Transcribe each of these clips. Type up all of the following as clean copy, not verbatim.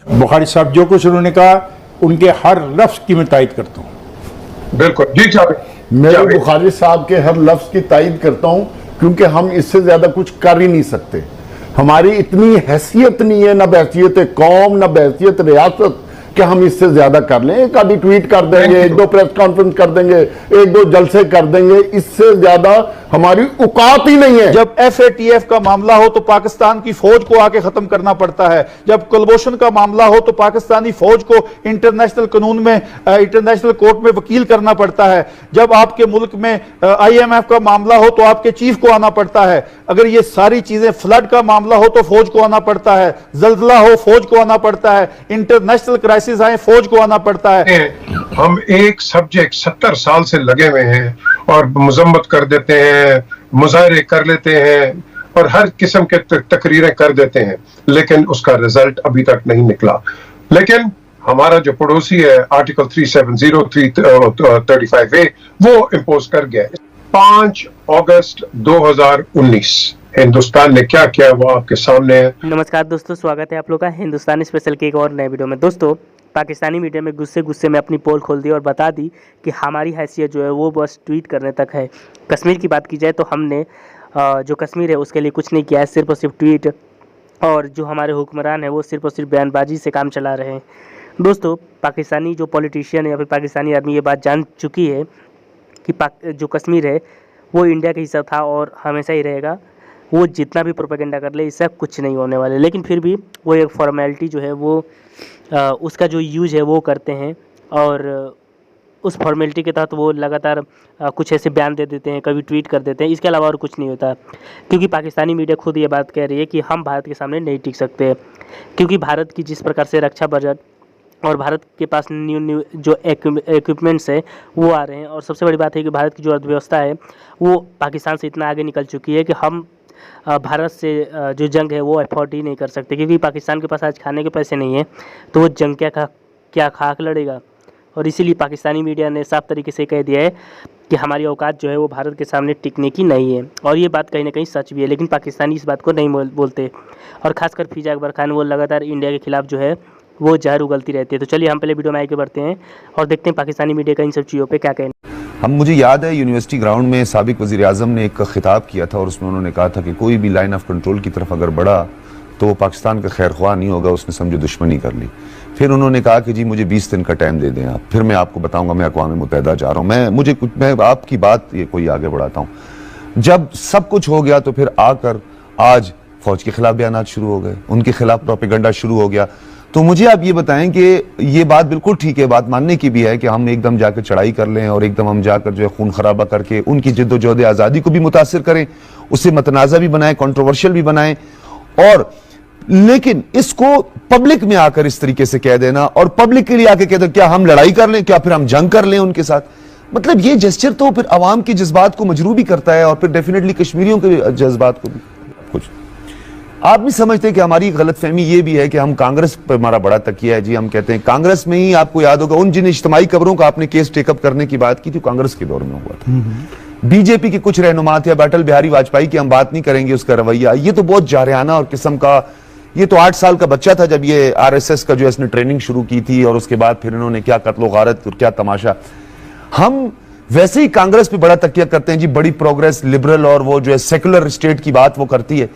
बुखारी साहब जो कुछ उन्होंने कहा उनके हर लफ्ज की मैं तायद करता हूँ। बिल्कुल जी जावेद, मैं बुखारी साहब के हर लफ्ज की तायद करता हूं, क्योंकि हम इससे ज्यादा कुछ कर ही नहीं सकते। हमारी इतनी हैसियत नहीं है, ना बहसियत कौम ना बहसियत रियासत, कि हम इससे ज्यादा कर लें। एक आधी ट्वीट कर देंगे, एक दो प्रेस कॉन्फ्रेंस कर देंगे, एक दो जलसे कर देंगे, इससे ज्यादा हमारी औकात ही नहीं है। जब FATF का मामला हो तो पाकिस्तान की फौज को आके खत्म करना पड़ता है। जब कुलभूषण का मामला हो तो पाकिस्तानी फौज को इंटरनेशनल कानून में, इंटरनेशनल कोर्ट में वकील करना पड़ता है। जब आपके मुल्क में IMF का मामला हो तो आपके चीफ को आना पड़ता है। अगर ये सारी चीजें, फ्लड का मामला हो तो फौज को आना पड़ता है, जल्जला हो फौज को आना पड़ता है, इंटरनेशनल क्राइसिस आए फौज को आना पड़ता है। हम एक सब्जेक्ट 70 साल से लगे हुए हैं और मजम्मत कर देते हैं, मुजाहरे कर लेते हैं और हर किस्म के तकरीरें कर देते हैं, लेकिन उसका रिजल्ट अभी तक नहीं निकला। लेकिन हमारा जो पड़ोसी है आर्टिकल 370 335A वो इम्पोज कर गया। 5 अगस्त 2019 हिंदुस्तान ने क्या किया वो आपके सामने है। नमस्कार दोस्तों, स्वागत है आप लोग का हिंदुस्तानी स्पेशल के एक और नए वीडियो में। दोस्तों, पाकिस्तानी मीडिया में गुस्से में अपनी पोल खोल दी और बता दी कि हमारी हैसियत जो है वो बस ट्वीट करने तक है। कश्मीर की बात की जाए तो हमने जो कश्मीर है उसके लिए कुछ नहीं किया है, सिर्फ और सिर्फ ट्वीट, और जो हमारे हुक्मरान है वो सिर्फ और सिर्फ बयानबाजी से काम चला रहे हैं। दोस्तों, पाकिस्तानी जो पॉलिटिशियन या फिर पाकिस्तानी आदमी ये बात जान चुकी है कि जो कश्मीर है वो इंडिया का हिस्सा था और हमेशा ही रहेगा। वो जितना भी प्रोपेगेंडा कर ले इससे कुछ नहीं होने वाले, लेकिन फिर भी वो एक फॉर्मेलिटी जो है वो उसका जो यूज है वो करते हैं और उस फॉर्मेलिटी के तहत वो लगातार कुछ ऐसे बयान दे देते हैं, कभी ट्वीट कर देते हैं। इसके अलावा और कुछ नहीं होता, क्योंकि पाकिस्तानी मीडिया खुद ये बात कह रही है कि हम भारत के सामने नहीं टिक सकते, क्योंकि भारत की जिस प्रकार से रक्षा बजट और भारत के पास न्यू जो इक्विपमेंट्स है वो आ रहे हैं। और सबसे बड़ी बात है कि भारत की जो अर्थव्यवस्था है वो पाकिस्तान से इतना आगे निकल चुकी है कि हम भारत से जो जंग है वो अफोर्ड ही नहीं कर सकते, क्योंकि पाकिस्तान के पास आज खाने के पैसे नहीं है तो वो जंग क्या खाक लड़ेगा। और इसीलिए पाकिस्तानी मीडिया ने साफ तरीके से कह दिया है कि हमारी औकात जो है वो भारत के सामने टिकने की नहीं है, और ये बात कहीं ना कहीं सच भी है। लेकिन पाकिस्तानी इस बात को नहीं बोलते, और ख़ासकर फिजा अकबर खान वो लगातार इंडिया के खिलाफ जो है वो जहर उगलती रहती है। तो चलिए हम पहले वीडियो में आगे बढ़ते हैं और देखते हैं पाकिस्तानी मीडिया का इन सब चीज़ों पर क्या कहना। मुझे याद है यूनिवर्सिटी ग्राउंड में साबिक वज़ीर आज़म ने एक खिताब किया था और उसमें उन्होंने कहा था कि कोई भी लाइन ऑफ कंट्रोल की तरफ अगर बढ़ा तो वो पाकिस्तान का खैर ख्वाह नहीं होगा, उसने समझो दुश्मनी कर ली। फिर उन्होंने कहा कि जी मुझे 20 दिन का टाइम दे दें आप, फिर मैं आपको बताऊंगा मैं अक़वाम मुत्तहिदा जा रहा हूँ। मैं आपकी बात ये कोई आगे बढ़ाता हूँ। जब सब कुछ हो गया तो फिर आकर आज फौज के खिलाफ बयान शुरू हो गए, उनके खिलाफ प्रोपेगेंडा शुरू हो गया। तो मुझे आप ये बताएं कि ये बात बिल्कुल ठीक है, बात मानने की भी है कि हम एकदम जाकर चढ़ाई कर लें और एकदम हम जाकर जो है खून खराबा करके उनकी जिद्दोजहद आज़ादी को भी मुतासिर करें, उसे मतनाज़ा भी बनाएं, कंट्रोवर्शियल भी बनाएं, और लेकिन इसको पब्लिक में आकर इस तरीके से कह देना और पब्लिक के लिए आके कह दो क्या हम लड़ाई कर लें, क्या फिर हम जंग कर लें उनके साथ, मतलब ये जेस्चर तो फिर अवाम के जज्बात को मजरूह भी करता है और फिर डेफिनेटली कश्मीरियों के जज्बात को भी। कुछ आप भी समझते हैं कि हमारी गलतफहमी ये भी है कि हम कांग्रेस पर हमारा बड़ा तकिया है जी। हम कहते हैं कांग्रेस में ही, आपको याद होगा उन जिन इज्तिमाई खबरों का आपने केस टेकअप करने की बात की थी कांग्रेस के दौर में हुआ था। बीजेपी के कुछ रहनुमा थे, अटल बिहारी वाजपेयी की हम बात नहीं करेंगे, उसका रवैया ये तो बहुत जारहाना और किस्म का, ये तो 8 साल का बच्चा था जब ये RSS का जो इसने ट्रेनिंग शुरू की थी और उसके बाद फिर इन्होंने क्या कत्लो गारत और क्या तमाशा। हम वैसे ही कांग्रेस पे बड़ा तकिया करते हैं जी, बड़ी प्रोग्रेस लिबरल और वो जो है सेकुलर स्टेट की बात वो करती है।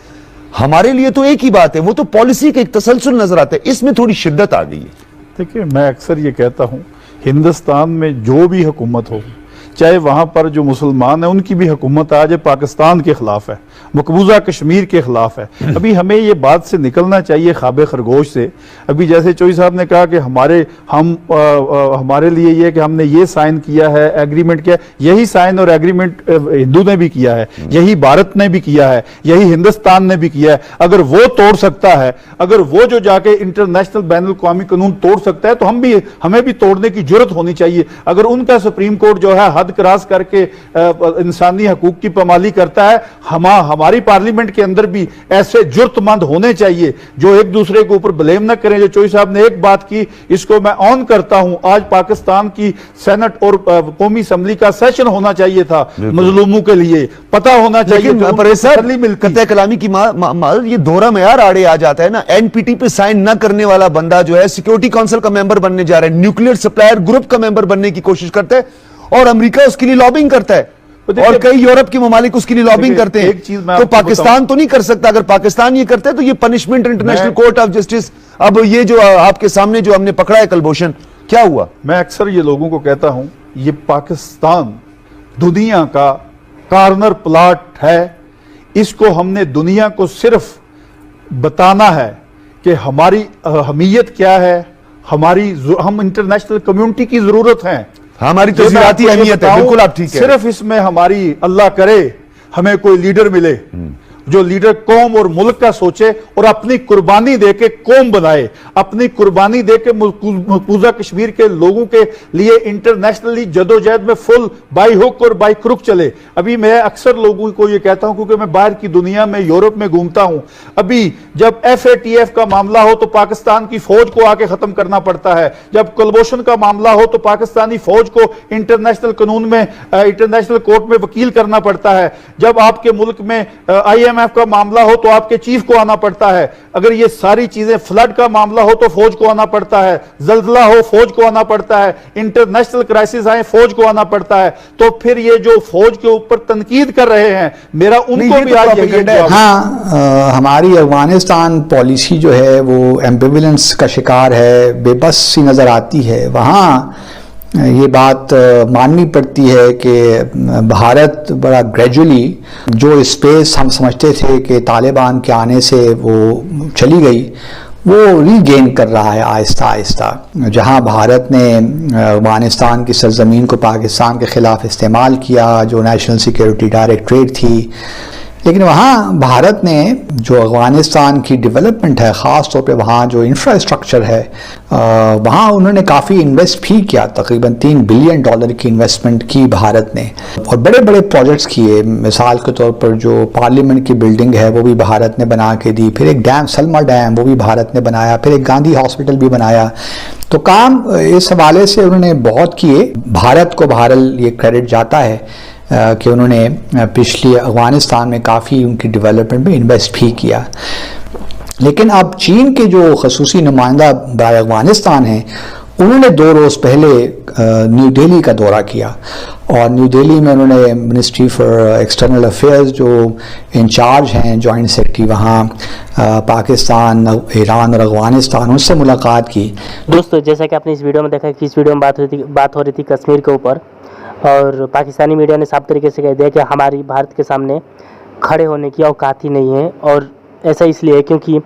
हमारे लिए तो एक ही बात है, वो तो पॉलिसी का एक तसलसल नजर आता है, इसमें थोड़ी शिद्दत आ गई है। देखिए, मैं अक्सर ये कहता हूँ हिंदुस्तान में जो भी हुकूमत हो, चाहे वहाँ पर जो मुसलमान है उनकी भी हुकूमत आज पाकिस्तान के खिलाफ है, मकबूजा कश्मीर के खिलाफ है। अभी हमें ये बात से निकलना चाहिए, ख्वाब खरगोश से। अभी जैसे चोई साहब ने कहा कि हमारे लिए ये कि हमने ये साइन किया है, एग्रीमेंट किया, यही साइन और एग्रीमेंट हिंदू ने भी किया है, यही भारत ने भी किया है, यही हिंदुस्तान ने भी किया है। अगर वो तोड़ सकता है, अगर वो जो जाके इंटरनेशनल बैनुल अक़वामी कानून तोड़ सकता है तो हमें भी तोड़ने की जरूरत होनी चाहिए। अगर उनका सुप्रीम कोर्ट जो है हद हद क्रॉस करके इंसानी हकूक की पामाली करता है। हमारी पार्लियामेंट के अंदर भी ऐसे जुर्तमंद होने चाहिए जो एक दूसरे के ऊपर ब्लेम ना करें। जो चोई साहब ने एक बात की, इसको मैं ऑन करता हूं, आज पाकिस्तान की सेनेट और कौमी असम्बली का सेशन होना चाहिए था मजलूमों के लिए, पता होना चाहिए। कतई कलामी की ये दोहरा मेयार आड़े आ जाता है ना। एनपीटी पे साइन न करने वाला बंदा जो है सिक्योरिटी काउंसिल का मेंबर बनने जा रहा है, न्यूक्लियर सप्लायर ग्रुप का मेंबर बनने की कोशिश करता है, और अमेरिका उसके लिए लॉबिंग करता है, और कई यूरोप के ममालिक उसके लिए लॉबिंग करते हैं। तो पाकिस्तान तो नहीं कर सकता। अगर पाकिस्तान ये करता है तो ये punishment international court of justice. अब ये जो आपके सामने जो हमने पकड़ा है कलभूषण, क्या हुआ? मैं अक्सर ये लोगों को कहता हूं, ये पाकिस्तान दुनिया का कॉर्नर प्लॉट है। इसको हमने दुनिया को सिर्फ बताना है कि हमारी अहमियत क्या है, हम इंटरनेशनल कम्युनिटी की जरूरत है, हमारी तज़ीराती अहमियत है। बिल्कुल आप ठीक है। सिर्फ इसमें हमारी, अल्लाह करे हमें कोई लीडर मिले जो लीडर कौम और मुल्क का सोचे और अपनी कुर्बानी देके कौम बनाए, अपनी कुर्बानी देके मकबूजा कश्मीर के लोगों के लिए इंटरनेशनली जदोजहद में फुल बाई हुक और बाई क्रुक चले। अभी मैं अक्सर लोगों को ये कहता हूं, क्योंकि मैं बाहर की दुनिया में यूरोप में घूमता हूं, अभी जब FATF का मामला हो तो पाकिस्तान की फौज को आके खत्म करना पड़ता है, जब कुलभूषण का मामला हो तो पाकिस्तानी फौज को इंटरनेशनल कानून में, इंटरनेशनल कोर्ट में वकील करना पड़ता है, जब आपके मुल्क में IMF का मामला हो तो आपके चीफ को आना पड़ता है, अगर ये सारी चीजें, फ्लड का मामला हो तो फौज को आना पड़ता है, जल्जला हो फौज को आना पड़ता है, इंटरनेशनल क्राइसिस आए फौज को आना पड़ता है, तो फिर ये जो फौज के ऊपर तनकीद कर रहे हैं, मेरा उनको भी आज यही जवाब। हाँ, हमारी अफगानिस्तान पॉलिसी जो है वो एम्बिवलेंस का शिकार है, बेबस सी नजर आती है। वहाँ ये बात माननी पड़ती है कि भारत बड़ा ग्रेजुअली, जो स्पेस हम समझते थे कि तालिबान के आने से वो चली गई, वो रीगेन कर रहा है आहिस्ता आहिस्ता। जहां भारत ने अफगानिस्तान की सरजमीन को पाकिस्तान के ख़िलाफ़ इस्तेमाल किया, जो नेशनल सिक्योरिटी डायरेक्टरेट थी, लेकिन वहाँ भारत ने जो अफगानिस्तान की डेवलपमेंट है, ख़ास तौर पे वहाँ जो इंफ्रास्ट्रक्चर है, वहाँ उन्होंने काफ़ी इन्वेस्ट भी किया। तकरीबन $3 बिलियन की इन्वेस्टमेंट की भारत ने, और बड़े बड़े प्रोजेक्ट्स किए। मिसाल के तौर पर जो पार्लियामेंट की बिल्डिंग है वो भी भारत ने बना के दी, फिर एक डैम, सलमा डैम, वो भी भारत ने बनाया, फिर एक गांधी हॉस्पिटल भी बनाया। तो काम इस हवाले से उन्होंने बहुत किए। भारत को बहरहाल ये क्रेडिट जाता है कि उन्होंने पिछली अफगानिस्तान में काफ़ी उनकी डेवलपमेंट में इन्वेस्ट भी किया। लेकिन अब चीन के जो खसूसी नुमाइंदा बाय अफगानिस्तान हैं, उन्होंने 2 रोज़ पहले न्यू दिल्ली का दौरा किया, और न्यू दिल्ली में उन्होंने मिनिस्ट्री फॉर एक्सटर्नल अफेयर्स जो इंचार्ज हैं, जॉइंट सेक्रेटरी वहाँ पाकिस्तान, ईरान और अफगानिस्तान, उनसे मुलाकात की। दोस्तों, जैसा कि आपने इस वीडियो में देखा कि इस वीडियो में बात हो रही थी कश्मीर के ऊपर, और पाकिस्तानी मीडिया ने साफ तरीके से कह दिया कि हमारी भारत के सामने खड़े होने की औकात ही नहीं है। और ऐसा इसलिए है क्योंकि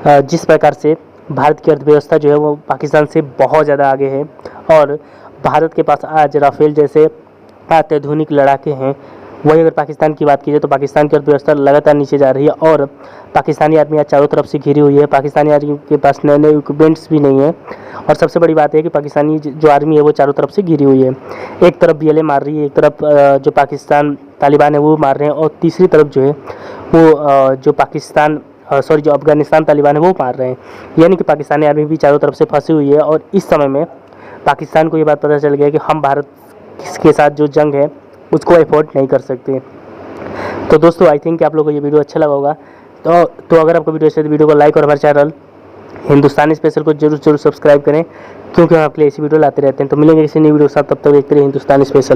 जिस प्रकार से भारत की अर्थव्यवस्था जो है वो पाकिस्तान से बहुत ज़्यादा आगे है, और भारत के पास आज राफेल जैसे अत्याधुनिक लड़ाके हैं। वही अगर पाकिस्तान की बात की जाए तो पाकिस्तान की अर्थव्यवस्था लगातार नीचे जा रही है, और पाकिस्तानी आर्मी आज चारों तरफ से घिरी हुई है। पाकिस्तानी आर्मी के पास नए नए इक्विपमेंट्स भी नहीं है, और सबसे बड़ी बात है कि पाकिस्तानी जो आर्मी है वो चारों तरफ से घिरी हुई है। एक तरफ BLA मार रही है, एक तरफ जो पाकिस्तान तालिबान है वो मार रहे हैं, और तीसरी तरफ जो है वो जो अफगानिस्तान तालिबान है वो मार रहे हैं। यानी कि पाकिस्तानी आर्मी भी चारों तरफ से फंसी हुई है, और इस समय में पाकिस्तान को ये बात पता चल गया कि हम भारत के साथ जो जंग है उसको अफोर्ड नहीं कर सकते। तो दोस्तों, आई थिंक आप लोगों को ये वीडियो अच्छा लगा होगा। तो अगर आपको वीडियो अच्छी तो वीडियो को लाइक और हमारे चैनल हिंदुस्तानी स्पेशल को जरूर सब्सक्राइब करें, क्योंकि हम आपके लिए ऐसी वीडियो लाते रहते हैं। तो मिलेंगे किसी नई वीडियो के साथ, तब तक देखते रहिए हिंदुस्तानी स्पेशल।